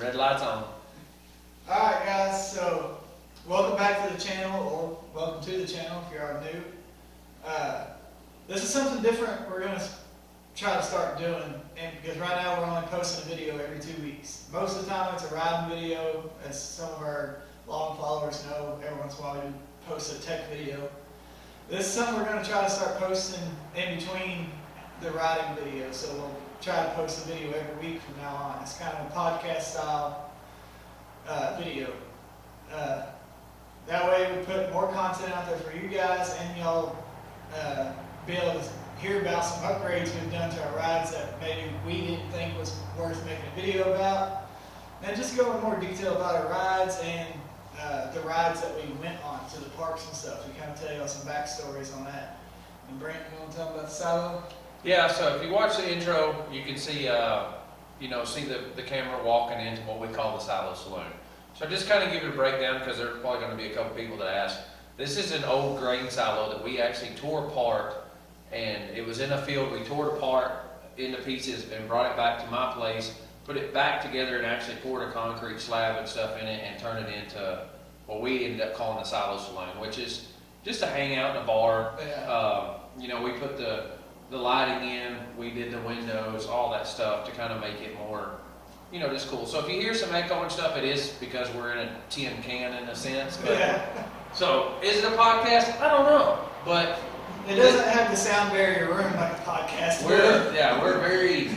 Red light's on. Alright guys, so welcome back to the channel, or welcome to the channel if you are new. This is something different we're going to try to start doing, and because right now we're only posting a video every 2 weeks. Most of the time it's a riding video, as some of our long followers know. Every once in a while we post a tech video. This is something we're going to try to start posting in between the riding videos, so we'll try to post a video every week from now on. It's kind of a podcast style video. That way we put more content out there for you guys, and y'all be able to hear about some upgrades we've done to our rides that maybe we didn't think was worth making a video about. And just go in more detail about our rides and the rides that we went on to the parks and stuff. We kind of tell y'all some backstories on that. And Brent, you want to tell them about the Saloon? Yeah, so if you watch the intro, you can see, see the camera walking into what we call the Saloon. So just kind of give it a breakdown, because there's probably going to be a couple people that ask. This is an old grain silo that we actually tore apart, and it was in a field. We tore it apart into pieces and brought it back to my place, put it back together, and actually poured a concrete slab and stuff in it and turned it into what we ended up calling the Saloon, which is just a hangout in a bar. Yeah. We put the lighting in, we did the windows, all that stuff to kind of make it more, just cool. So if you hear some echo and stuff, it is because we're in a tin can in a sense. But, Yeah. So is it a podcast? I don't know, but It doesn't have the sound barrier room like a podcast. we're very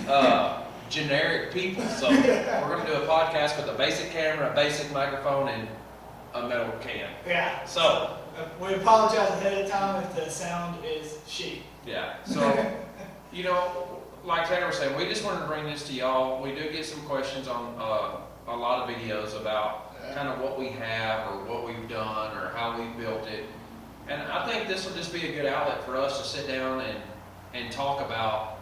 generic people. So we're going to do a podcast with a basic camera, a basic microphone, and a metal can. Yeah. So we apologize ahead of time if the sound is shitty. yeah. So like Tanner was saying, we just wanted to bring this to y'all. We do get some questions on a lot of videos about kind of what we have or what we've done or how we built it. And I think this will just be a good outlet for us to sit down and talk about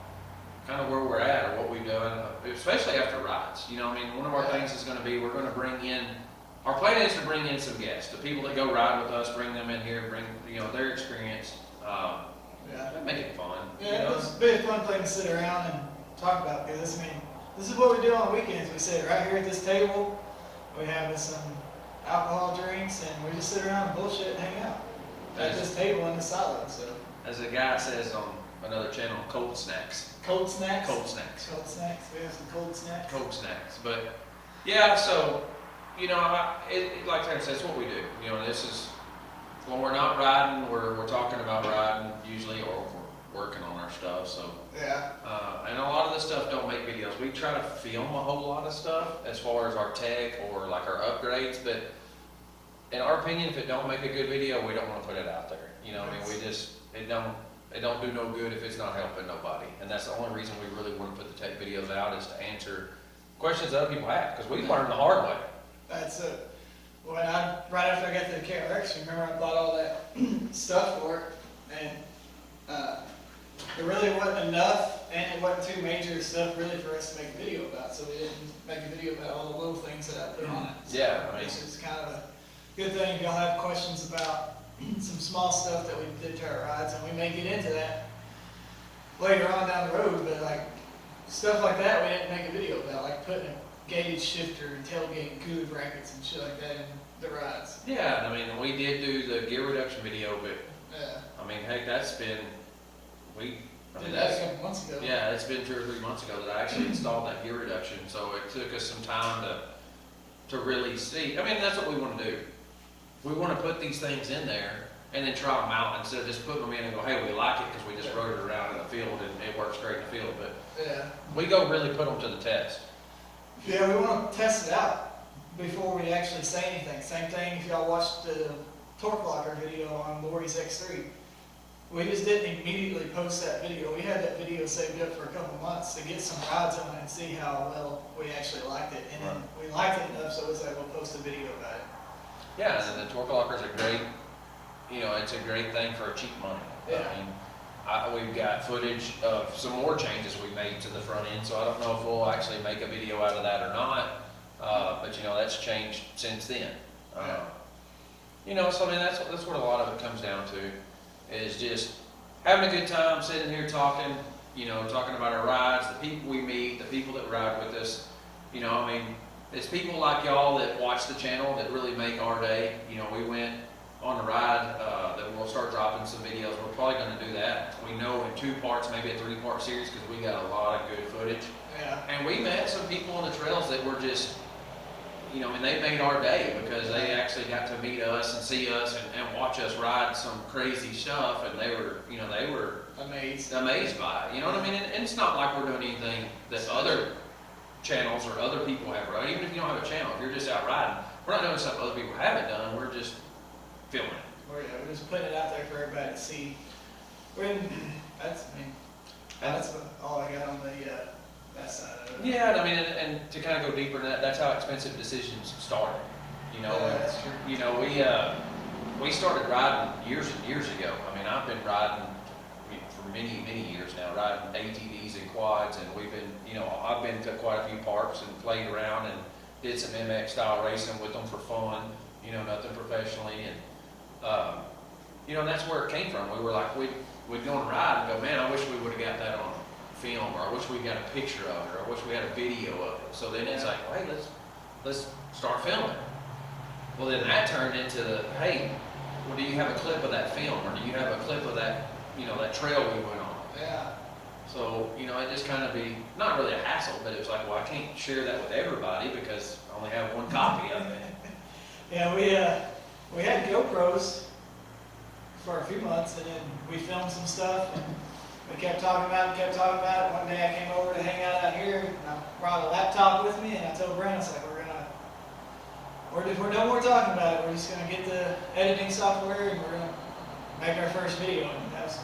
kind of where we're at or what we've done, especially after rides. One of our things is going to be, we're going to bring in, our plan is to bring in some guests, the people that go ride with us, bring them in here, bring their experience. Make it fun. Yeah, it's a bit fun thing to sit around and talk about, because this is what we do on weekends. We sit right here at this table, we have some alcohol drinks, and we just sit around and bullshit and hang out at this table in the silo. So, as the guy says on another channel, cold snacks. Cold snacks? Cold snacks. Cold snacks. We have some cold snacks. Cold snacks. But yeah, so like Tanner says, it's what we do. This is when we're not riding, we're talking about riding usually, or we're working on our stuff. So yeah. And a lot of the stuff don't make videos. We try to film a whole lot of stuff as far as our tech or like our upgrades, but in our opinion, if it don't make a good video, we don't want to put it out there. It don't do no good if it's not helping nobody. And that's the only reason we really want to put the tech videos out, is to answer questions that other people have, because we learned the hard way. That's it. Right after I got to the KRX, remember I bought all that stuff for it, and it really wasn't enough, and it wasn't too major stuff really for us to make a video about, so we didn't make a video about all the little things that I put on it. So this is kind of a good thing if y'all have questions about some small stuff that we did to our rides, and we may get into that later on down the road, but like stuff like that we didn't make a video about, like putting a gauge shifter and tailgate and cooler brackets and shit like that in the rides. Yeah, we did do the gear reduction video, but heck, that's been, did that a couple months ago. Yeah, it's been 2 or 3 months ago that I actually installed that gear reduction, so it took us some time to really see. That's what we want to do. We want to put these things in there and then try them out, instead of just putting them in and go, hey, we like it because we just rode it around in the field and it works great in the field. But we go really put them to the test. Yeah, we want to test it out before we actually say anything. Same thing if y'all watched the torque locker video on Lori's X3. We just didn't immediately post that video. We had that video saved up for a couple months to get some rides on it and see how well we actually liked it. And then we liked it enough, so it was like, we'll post a video about it. Yeah, and the torque locker is a great, it's a great thing for a cheap money. Yeah. We've got footage of some more changes we made to the front end, so I don't know if we'll actually make a video out of that or not. But that's changed since then. So that's what a lot of it comes down to, is just having a good time, sitting here talking, talking about our rides, the people we meet, the people that ride with us. it's people like y'all that watch the channel that really make our day. You know, we went on a ride, that we'll start dropping some videos. We're probably gonna do that. We know in 2 parts, maybe a 3-part series, because we got a lot of good footage. Yeah. And we met some people on the trails that were just, you know, and they made our day because they actually got to meet us and see us and watch us ride some crazy stuff, and they were, you know, they were amazed by it. You know what I mean? And it's not like we're doing anything that other channels or other people have, right? Even if you don't have a channel, if you're just out riding, we're not doing something other people haven't done. We're just filming it. We're just putting it out there for everybody to see. That's all I got on the that side of it. Yeah, I mean, and to kind of go deeper in that, that's how expensive decisions started. You know, Yeah, that's true. you know, we started riding years and years ago. I mean, I've been riding for many years now, riding ATVs and quads, and we've been, you know, I've been to quite a few parks and played around and did some MX style racing with them for fun. You know, nothing professionally, and you know, and that's where it came from. We were like, we'd go on a ride and go, man, I wish we would have got that on film, or I wish we got a picture of it, or I wish we had a video of it. So then it's like, hey, let's start filming. Well, then that turned into the, hey, well, do you have a clip of that film, or do you have a clip of that, you know, that trail we went on? Yeah. So, you know, it just kind of be, not really a hassle, but it was like, well, I can't share that with everybody because I only have one copy of it. Yeah, we had GoPros for a few months, and then we filmed some stuff, and we kept talking about it. One day I came over to hang out here, and I brought a laptop with me, and I told Brandon, I was like, we're no more talking about it. We're just gonna get the editing software, and we're gonna make our first video, and that's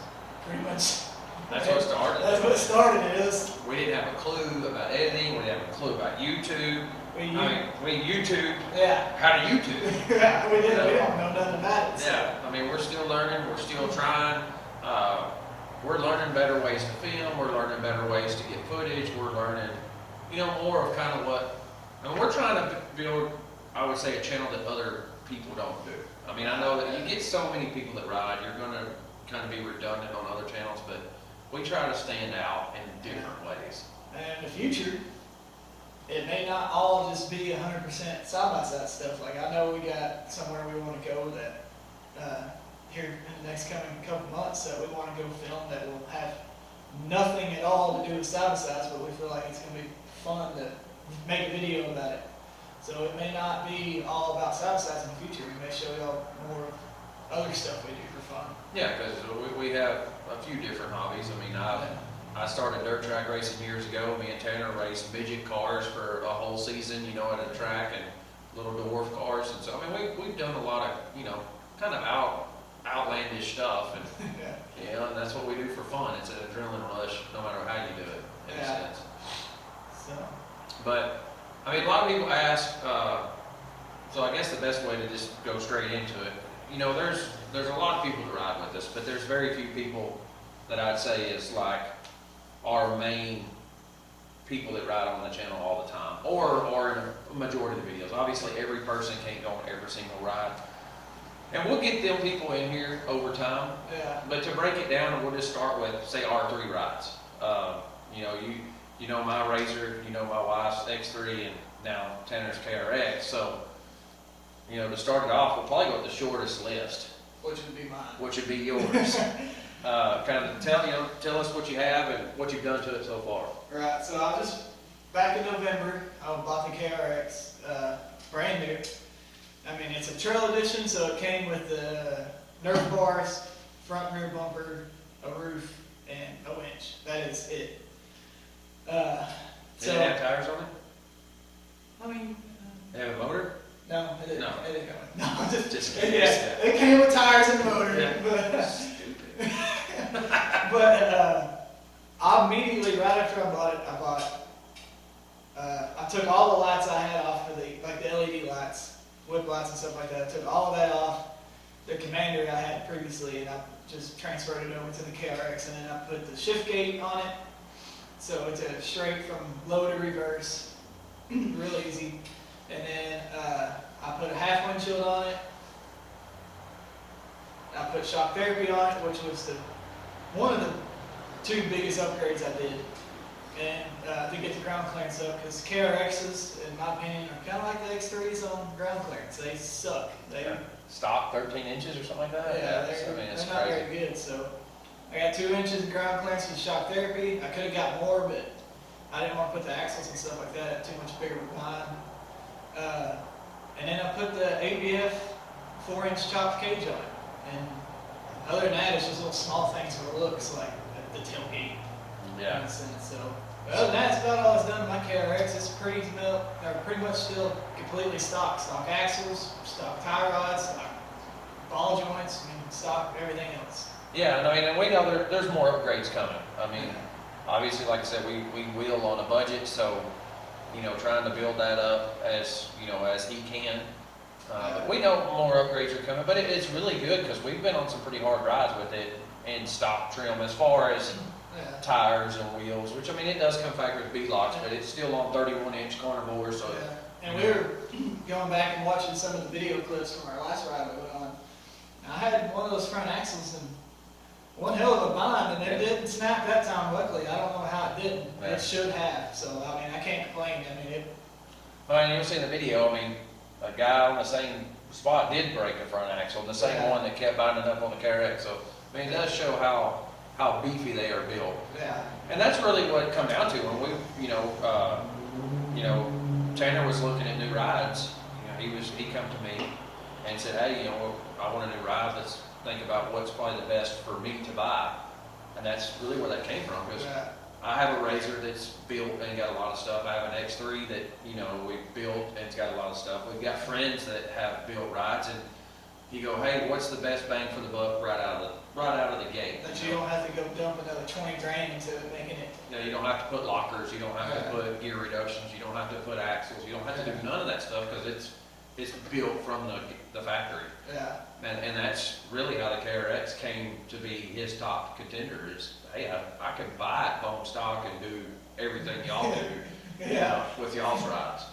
pretty much. That's what started. That's what started it. We didn't have a clue about editing. We didn't have a clue about YouTube. We YouTube. Yeah. How to YouTube. Yeah, we didn't. We don't know nothing about it. So. Yeah. I mean, we're still learning. We're still trying. We're learning better ways to film. We're learning better ways to get footage. We're learning, you know, more of kind of what. And we're trying to build, I would say, a channel that other people don't do. I mean, I know that you get so many people that ride. You're going to kind of be redundant on other channels, but we try to stand out in different ways. And in the future, it may not all just be 100% side-by-side stuff. Like, I know we got somewhere we want to go that here in the next coming couple months that we want to go film that will have nothing at all to do with side-by-sides, but we feel like it's going to be fun to make a video about it. So it may not be all about side-by-sides in the future. We may show y'all more of other stuff we do for fun. Yeah, because we have a few different hobbies. I mean, I started dirt track racing years ago. Me and Tanner raced midget cars for a whole season, you know, at a track, and little dwarf cars. And so, I mean, we've done a lot of, you know, kind of outlandish stuff. And, Yeah. you know, and that's what we do for fun. It's an adrenaline rush, no matter how you do it, in a sense. So. But, I mean, a lot of people ask, so I guess the best way to just go straight into it, you know, there's a lot of people that ride with us, but there's very few people that I'd say is like our main people that ride on the channel all the time, or in a majority of the videos. Obviously, every person can't go on every single ride. And we'll get them people in here over time. Yeah. But to break it down, we'll just start with, say, our 3 rides. You know, you know my Razor, you know my wife's X3, and now Tanner's KRX. So, you know, to start it off, we'll probably go with the shortest list. Which would be mine. Which would be yours. Kind of tell us what you have and what you've done to it so far. Right, so back in November, I bought the KRX, brand new. I mean, it's a trail edition, so it came with the Nerf bars, front and rear bumper, a roof, and a winch. That is it. Did it have tires on it? I mean, They have a motor? no, it didn't. No. It didn't come with. No, Just it came with tires and motor. Yeah. Stupid. Stupid. But I immediately, right after I bought it, I took all the lights I had off for the LED lights, whip lights and stuff like that. I took all of that off. The Commander I had previously, and I just transferred it over to the KRX, and then I put the shift gate on it. So it's a straight from low to reverse, real easy. And then I put a half windshield on it. I put shock therapy on it, which was one of the 2 biggest upgrades I did. And to get the ground clearance up, because KRXs, in my opinion, are kind of like the X3s on ground clearance. They suck. They Stock 13 inches or something like that? Yeah, I mean, it's they're not crazy. very good, so I got 2 inches of ground clearance with shock therapy. I could have got more, but I didn't want to put the axles and stuff like that too much bigger with mine. And then I put the ABF 4-inch chopped cage on it. And other than that, it's just little small things where it looks like the tailgate. Yeah. In a sense, so. But other than that, it's about all it's done to my KRX. It's pretty much still completely stock. Stock axles, stock tie rods, stock ball joints, I mean, stock everything else. Yeah, and I mean, and we know there's more upgrades coming. I mean, obviously, like I said, we wheel on a budget, so, you know, trying to build that up as, you know, as he can. But we know more upgrades are coming, but it's really good because we've been on some pretty hard rides with it in stock trim as far as tires and wheels, which, I mean, it does come factory with beadlocks, but it's still on 31-inch carnivore, so. And we were going back and watching some of the video clips from our last ride we went on. I had one of those front axles and one hell of a bind, and it didn't snap that time, luckily. I don't know how it didn't. Yeah. It should have, so, I mean, I can't complain. I mean, Well, and you'll see in the video, I mean, a guy on the same spot did break a front axle, the same one that kept binding up on the KRX, so, I mean, it does show how beefy they are built. yeah. And that's really what it come down to when we, you know, Tanner was looking at new rides. You know, he come to me and said, hey, you know, I want a new ride. Let's think about what's probably the best for me to buy. And that's really where that came from, because I have a Razor that's built and got a lot of stuff. I have an X3 that, you know, we built and it's got a lot of stuff. We've got friends that have built rides, and you go, hey, what's the best bang for the buck right out of the gate? That you don't have to go dump another 20 grand into it, making it. You know, you don't have to put lockers, you don't have to put gear reductions, you don't have to put axles, you don't have to do none of that stuff because it's built from the factory. Yeah. And that's really how the KRX came to be his top contender is, hey, I can buy it bone stock and do everything y'all do you know, with y'all's rides.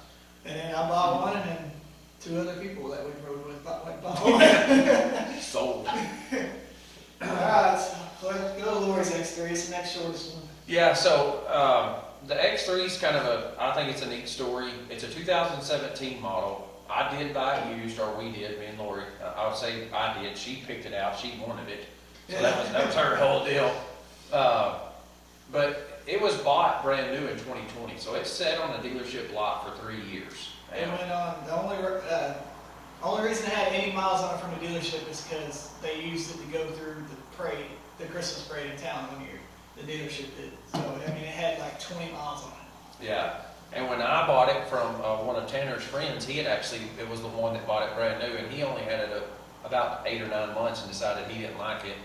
And then I bought one, and then 2 other people that we rode with bought one. Sold. Alright, so let's go to Lori's X3. It's the next shortest one. Yeah, so the X3 is kind of I think it's a neat story. It's a 2017 model. I did buy it used, or we did, me and Lori. I would say I did. She picked it out. She wanted it. So that was her whole deal. But it was bought brand new in 2020. So it's sat on the dealership lot for 3 years. It went on, the only reason it had any miles on it from the dealership is because they used it to go through the parade, the Christmas parade in town one year. The dealership did. So, I mean, it had like 20 miles on it. Yeah. And when I bought it from one of Tanner's friends, it was the one that bought it brand new, and he only had it about 8 or 9 months and decided he didn't like it.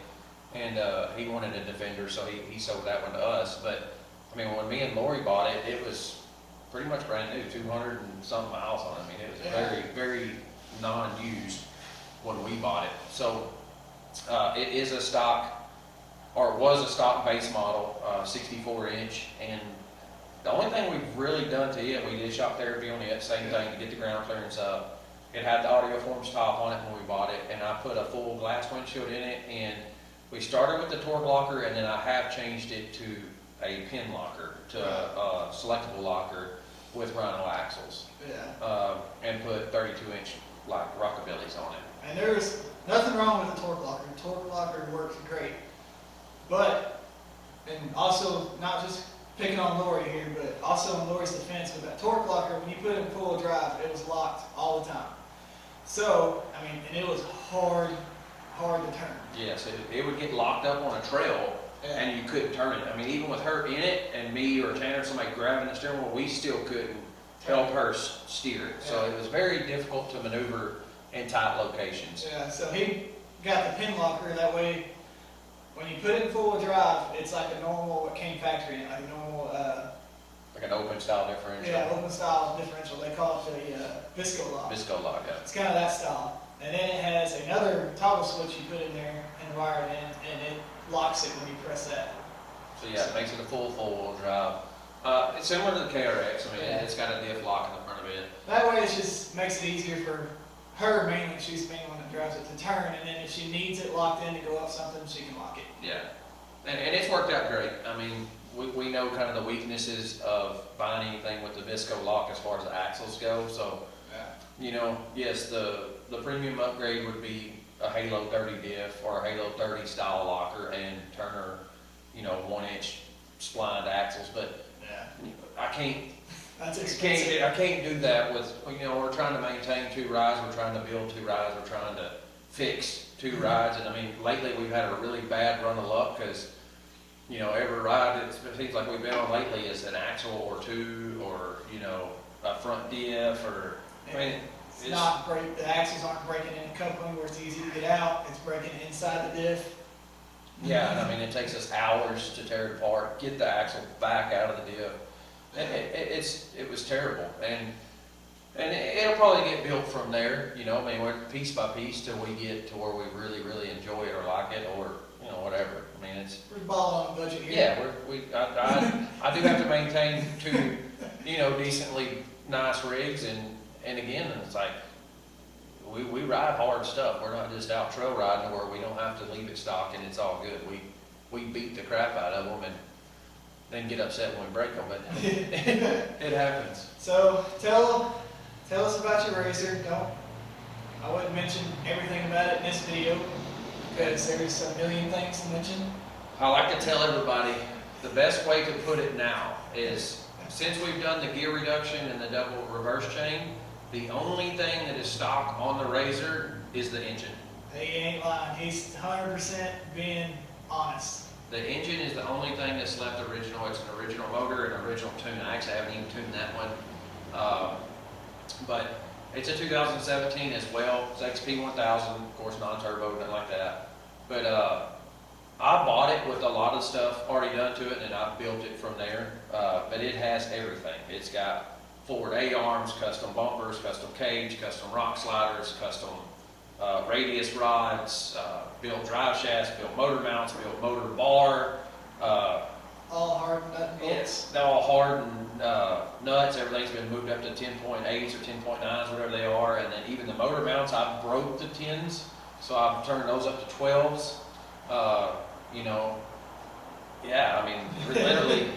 And he wanted a Defender, so he sold that one to us. But, I mean, when me and Lori bought it, it was pretty much brand new, 200 and some miles on it. I mean, it was very, very non-used when we bought it. So, it is a stock, or was a stock base model, 64-inch, and the only thing we've really done to it, we did shock therapy on it, same thing, to get the ground clearance up. It had the audio forms top on it when we bought it, and I put a full glass windshield in it, and we started with the torque locker, and then I have changed it to a pin locker, to a selectable locker with Rhino axles. Yeah. And put 32-inch like rockabillys on it. And there's nothing wrong with the torque locker. The torque locker works great. But, and also, not just picking on Lori here, but also in Lori's defense, with that torque locker, when you put it in full drive, it was locked all the time. So, I mean, and it was hard to turn. Yes, it would get locked up on a trail, and you couldn't turn it. I mean, even with her in it, and me or Tanner, somebody grabbing the steering wheel, we still couldn't help her steer it. So it was very difficult to maneuver in tight locations. Yeah, so he got the pin locker, that way, when you put it in full drive, it's like a normal, what came factory in, like a normal, Like an open style differential. yeah, open style differential. They call it the Visco lock. Visco lock, yeah. It's kind of that style. And then it has another toggle switch you put in there and wire it in, and it locks it when you press that. So yeah, it makes it a full four-wheel drive. It's similar to the KRX. I mean, it's got a diff lock in the front of it. That way, it just makes it easier for her mainly. She's the main one that drives it to turn, and then if she needs it locked in to go up something, she can lock it. Yeah, and it's worked out great. I mean, we know kind of the weaknesses of buying anything with the Visco lock as far as the axles go, so, yes, the premium upgrade would be a Halo 30 diff or a Halo 30 style locker and Turner, 1-inch splined axles, but I can't, That's expensive. I can't do that with, we're trying to maintain 2 rides, we're trying to build 2 rides, we're trying to fix 2 rides, and I mean, lately we've had a really bad run of luck, because, every ride it seems like we've been on lately is an axle or 2, or, a front diff, or, I mean, It's not break, the axles aren't breaking in coupling where it's easy to get out, it's breaking inside the diff. yeah, and I mean, it takes us hours to tear it apart, get the axle back out of the diff. And it was terrible, and it'll probably get built from there, I mean, we're piece by piece till we get to where we really, really enjoy it or like it, or, whatever. I mean, it's, We're balling on budget here. yeah, I do have to maintain 2, decently nice rigs, and again, it's like, we ride hard stuff, we're not just out trail riding where we don't have to leave it stock and it's all good. We beat the crap out of them and then get upset when we break them, but it happens. So tell us about your Razor. I wouldn't mention everything about it in this video because there's a million things to mention. I like to tell everybody, the best way to put it now is, since we've done the gear reduction and the double reverse chain, the only thing that is stock on the Razor is the engine. He ain't lying. He's 100% being honest. The engine is the only thing that's left original. It's an original motor, an original tune. I actually haven't even tuned that one. But it's a 2017 as well. It's XP1000, of course, non-turbo, nothing like that. But I bought it with a lot of stuff already done to it, and I built it from there. But it has everything. It's got forward A-arms, custom bumpers, custom cage, custom rock sliders, custom radius rods, built drive shafts, built motor mounts, built motor bar. All hard nut and bolts. It's all hardened nuts. Everything's been moved up to 10.8s or 10.9s, whatever they are. And then even the motor mounts, I broke the 10s, so I've turned those up to 12s. Yeah, I mean, literally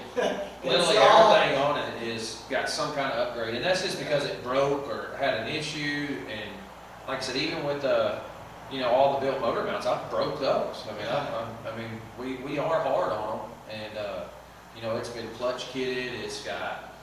everything on it is got some kind of upgrade, and that's just because it broke or had an issue. And like I said, even with the, all the built motor mounts, I broke those. I mean, we are hard on them, and it's been clutch kitted. It's got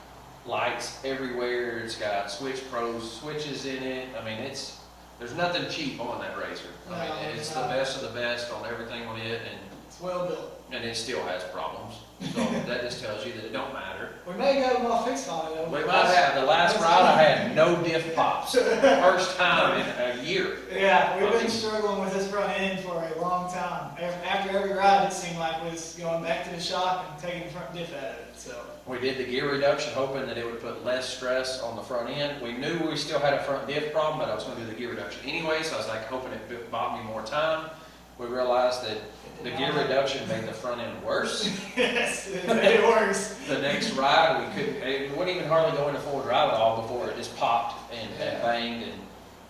lights everywhere. It's got Switch Pro switches in it. I mean, there's nothing cheap on that Razor. I mean, it's the best of the best on everything on it, and It's well built. And it still has problems. So that just tells you that it don't matter. We may got them all fixed on it though. We might have. The last ride I had no diff pops. First time in a year. Yeah, we've been struggling with this front end for a long time. After every ride, it seemed like we was going back to the shop and taking the front diff out of it. So we did the gear reduction, hoping that it would put less stress on the front end. We knew we still had a front diff problem, but I was going to do the gear reduction anyway, so I was like hoping it bought me more time. We realized that the gear reduction made the front end worse. Yes, it made it worse. The next ride, it wouldn't even hardly go into full drive at all before it just popped and banged. And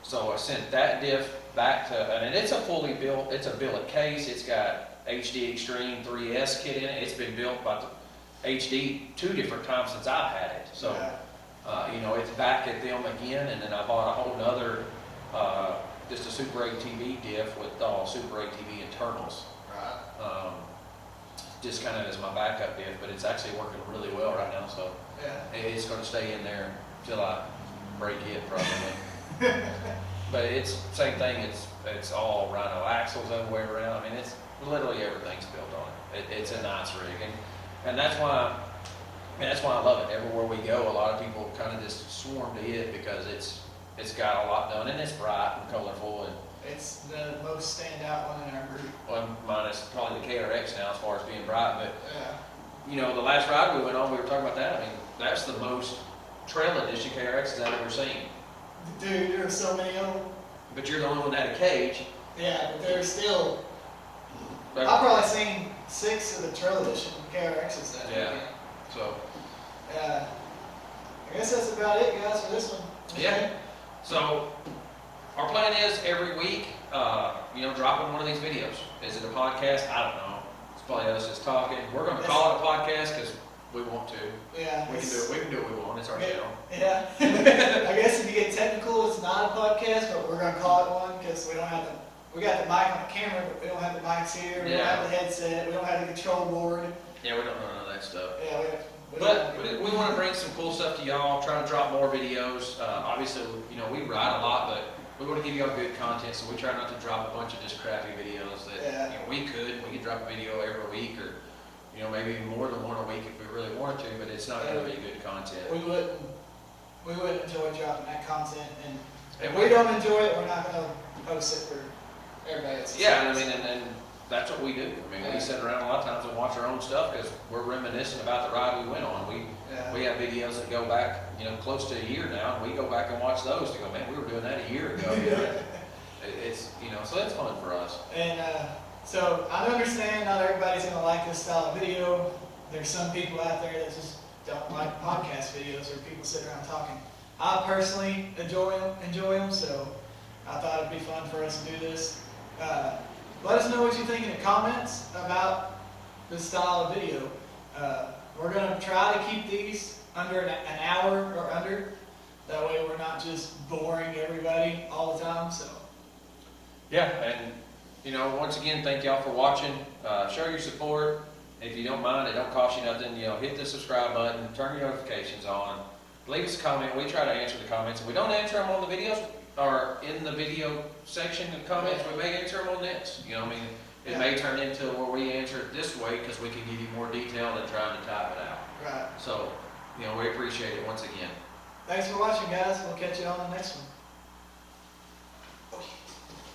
so I sent that diff back to, and it's a fully built, it's a billet case. It's got HD Extreme 3S kit in it. It's been built by the HD 2 different times since I've had it. So, it's back at them again. And then I bought a whole nother, just a Super ATV diff with all Super ATV internals. Right. Just kind of as my backup diff, but it's actually working really well right now, so it's going to stay in there till I break it probably. But it's same thing. It's all Rhino axles all the way around. I mean, it's literally everything's built on it. It's a nice rig, and that's why I love it. Everywhere we go, a lot of people kind of just swarm to it because it's got a lot done, and it's bright and colorful, and It's the most standout one in our group. well, minus probably the KRX now as far as being bright, but Yeah. the last ride we went on, we were talking about that. I mean, that's the most trail edition KRXs I've ever seen. Dude, there are so many of them. But you're the only one that had a cage. Yeah, but there's still. But, I've probably seen 6 of the trail edition KRXs that Yeah. weekend. so, I guess that's about it, guys, for this one. yeah. So, our plan is every week, dropping one of these videos. Is it a podcast? I don't know. It's probably us just talking. We're gonna call it a podcast because we want to. Yeah. We can do it. We can do what we want. It's our channel. Yeah. I guess if you get technical, it's not a podcast, but we're gonna call it one because we don't have the, we got the mic on the camera, but we don't have the mics here. We don't have the headset. We don't have the control board. Yeah, we don't know none of that stuff. Yeah, But we want to bring some cool stuff to y'all. Try to drop more videos. Obviously, you know, we write a lot, but we want to give y'all good content, so we try not to drop a bunch of just crappy videos that you know, we could drop a video every week, or you know, maybe even more than one a week if we really wanted to, but it's not going to be good content. We wouldn't enjoy dropping that content, and if we don't enjoy it, we're not going to post it for everybody else. Yeah, I mean, and that's what we do. I mean, we sit around a lot of times and watch our own stuff because we're reminiscing about the ride we went on. We have videos that go back, you know, close to a year now, and we go back and watch those to go, man, we were doing that a year ago. You know? It's, you know, so it's fun for us. And so I understand not everybody's going to like this style of video. There's some people out there that just don't like podcast videos or people sitting around talking. I personally enjoy them, so I thought it'd be fun for us to do this. Let us know what you think in the comments about this style of video. We're going to try to keep these under an hour or under. That way we're not just boring everybody all the time. So. Yeah, and you know, once again, thank y'all for watching. Show your support. If you don't mind, it don't cost you nothing. You know, hit the subscribe button, turn your notifications on. Leave us a comment. We try to answer the comments. If we don't answer them on the videos or in the video section of comments, we may answer them on next. You know, I mean, it may turn into where we answer it this way because we can give you more detail than trying to type it out. Right. So, you know, we appreciate it once again. Thanks for watching, guys. We'll catch you on the next one.